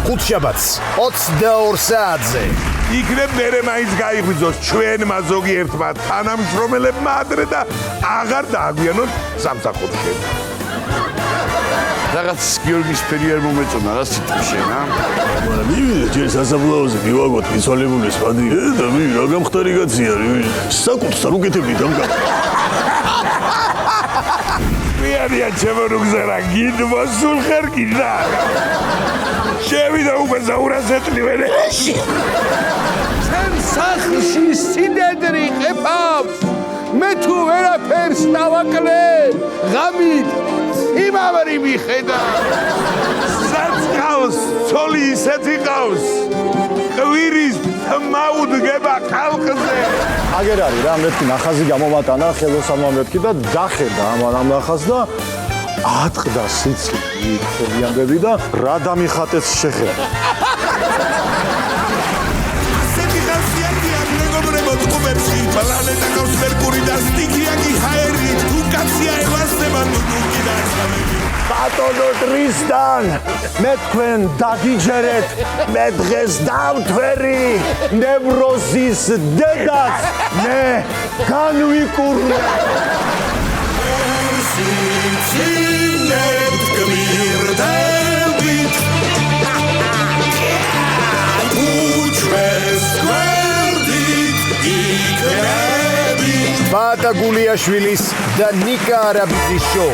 ხუთშაბათს 22 საათზე. იქნებ მერე მაინც გაიღვიძოს ჩვენმა ზოგიერთმა თანამშრომელებმა ადრე და აღარ დააგვიანოთ სამსახურში. რაღაც გიორგის ფერი არ მომეწონა რა სიტყვაში რა. მაგრამ მივიდეთ ჩვენ სასაფლაოზე მივაგოთ მიცვალებულის ფადი და მე რა გამხდარი კაცი არის საკუთს არ უკეთებდი დამგა. მიანია ჩემო რუგზარა გიდმა სულ ხარ გიდა. შევიდა უკვე ზაურასეთლივენეში. ჩემ სახლში სინედრი ყეფავს. მე თუ ვერაფერს დავაკლე, ღამით იმავრი მიხედა. საწყავს ცოლი ისეთი ყავს. ყვირის თმაუდგება ხალხზე. აგერ არის რა მეთქი ნახაზი გამომატანა ხელოსანმა მეთქი და დახედა ამ ნახაზს და ატყდა სიცილი ხელიანები და რა დამიხატეს შეხედა. ასეთი ხალხიანია მეგობრებო ტყუპებში პლანეტა ყავს მერკური და სტიქია კი ჰაერი თუ კაცია ევასდება ნუგი და სამები. ბატონო ტრისტან მე თქვენ დაგიჯერეთ მე დღეს დავთვერი ნევროზის დედას მე განვიკურნე ბატა გულიაშვილის და ნიკა არაბიძის შოუ.